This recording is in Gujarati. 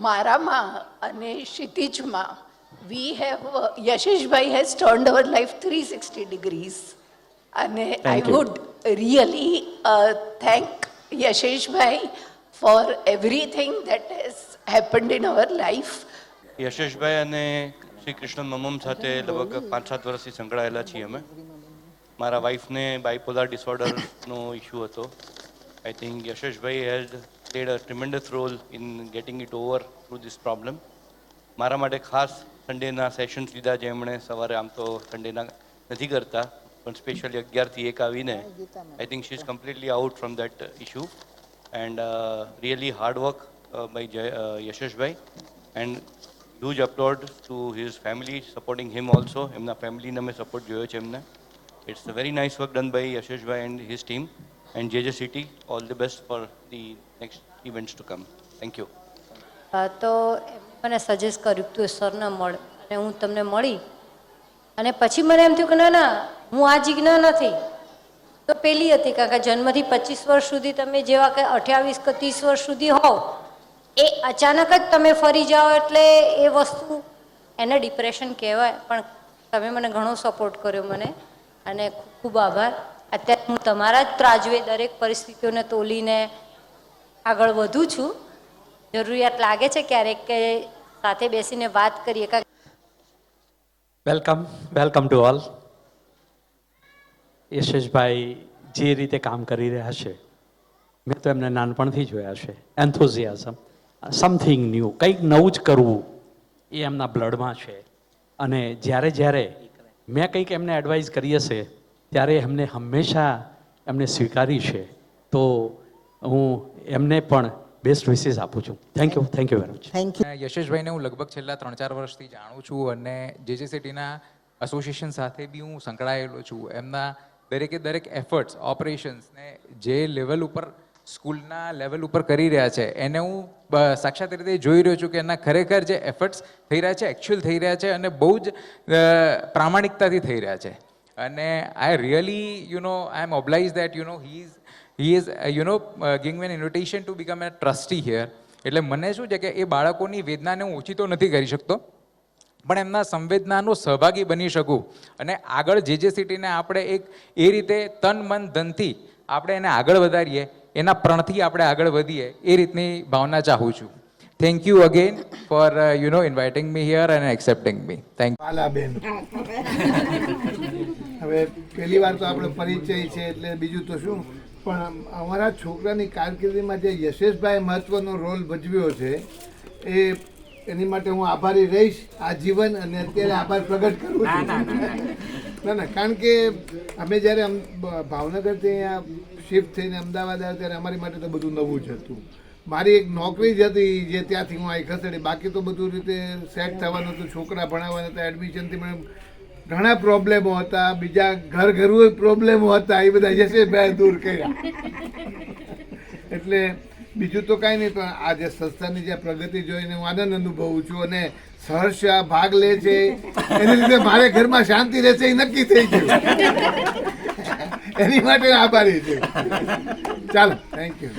મારામાં અને ક્ષિતિજમાં Yasheshbhai has turned our life 360 degrees. અને I would really thank Yasheshbhai for everything that has happened in our life. Yasheshbhai અને શ્રી કૃષ્ણ મમમ સાથે લગભગ 5-7 વર્ષથી સંકળાયેલા છીએ અમે. મારા વાઈફને બાયપોલર ડિસઓર્ડરનો ઇશ્યુ હતો. I think Yasheshbhai has played a tremendous role in getting it over through this problem. મારા માટે ખાસ સન્ડેના સેશન્સ લીધા જેમણે સવારે આમ તો સન્ડેના નથી કરતા પણ સ્પેશિયલી 11 થી 1 આવીને I think she is completely out from that issue and really hard work by Yasheshbhai and huge upload to his family supporting him also. એમના ફેમિલીને અમે સપોર્ટ જોયો છે એમને. It's a very nice work done by Yasheshbhai and his team and JJ City. All the best for the next events to come. Thank you. તો મને સજેસ્ટ કર્યું તું સરને મળ અને હું તમને મળી અને પછી મને એમ થયું કે ના ના હું આ જીજ્ઞા નથી તો પેલી હતી કારણ કે જન્મથી 25 વર્ષ સુધી તમે જેવા કે 28 કે 30 વર્ષ સુધી હોવ એ અચાનક જ તમે ફરી જાઓ એટલે એ વસ્તુ એને ડિપ્રેશન કહેવાય. પણ તમે મને ઘણો સપોર્ટ કર્યો મને અને ખૂબ ખૂબ આભાર. અત્યારે હું તમારા જ ત્રાજવે દરેક પરિસ્થિતિઓને તોલીને આગળ વધું છું. જરૂરિયાત લાગે છે ક્યારેક કે સાથે બેસીને વાત કરીએ. Welcome to all. યશેશભાઈ જે રીતે કામ કરી રહ્યા છે મેં તો એમને નાનપણથી જોયા છે. એન્થુઝિયાઝમ, સમથિંગ ન્યૂ, કંઈક નવું જ કરવું એ એમના બ્લડમાં છે. અને જ્યારે મેં કંઈક એમને એડવાઇસ કરી હશે ત્યારે એમને હંમેશા એમને સ્વીકારી છે. તો હું એમને પણ બેસ્ટ વિશેસ આપું છું. Thank you very much. યશેશભાઈને હું લગભગ છેલ્લા 3-4 વર્ષથી જાણું છું અને JJ Cityના એસોસિએશન સાથે બી હું સંકળાયેલો છું. એમના દરેક એફર્ટ્સ ઓપરેશન્સને જે લેવલ ઉપર સ્કૂલના લેવલ ઉપર કરી રહ્યા છે એને હું સાક્ષાત રીતે જોઈ રહ્યો છું કે એના ખરેખર જે એફર્ટ્સ થઈ રહ્યા છે એકચ્યુઅલ થઈ રહ્યા છે અને બહુ જ પ્રામાણિકતાથી થઈ રહ્યા છે. અને I really I am obliged that he is giving me an invitation to become a trustee here. એટલે મને શું છે કે એ બાળકોની વેદનાને હું ઓછી તો નથી કરી શકતો પણ એમના સંવેદનાનો સહભાગી બની શકું અને આગળ JJ Cityને આપણે એક એ રીતે તન મન ધનથી આપણે એને આગળ વધારીએ એના પ્રણથી આપણે આગળ વધીએ એ રીતની ભાવના ચાહું છું. Thank you again four inviting me here and accepting me. Thank you. હવે પહેલી વાર તો આપણો પરિચય છે એટલે બીજું તો શું પણ અમારા છોકરાની કારકિર્દીમાં જે યશેશભાઈ મહત્વનો રોલ ભજવ્યો છે એની માટે હું આભારી રહીશ આજીવન અને અત્યારે આભાર પ્રગટ કરું છું. ના કારણ કે અમે જ્યારે ભાવનગરથી અહીંયા શિફ્ટ થઈને અમદાવાદ આવ્યા ત્યારે અમારી માટે તો બધું નવું જ હતું. મારી એક નોકરી જ હતી જે ત્યાંથી હું અહીં ખસેડી બાકી તો બધું રીતે સેટ થવાનું હતું. છોકરા ભણાવવાના હતા એડમિશનથી મને ઘણા પ્રોબ્લેમો હતા. બીજા ઘરુ પ્રોબ્લેમો હતા એ બધા યશેશભાઈ દૂર કર્યા. એટલે બીજું તો કાંઈ નહીં પણ આ જે સંસ્થાની જે પ્રગતિ જોઈને હું આનંદ અનુભવું છું અને સહર્ષ આ ભાગ લે છે એને લીધે મારે ઘરમાં શાંતિ રહેશે એ નક્કી થઈ ગયું. એની માટે આભારી છે. ચાલો થેન્ક યુ.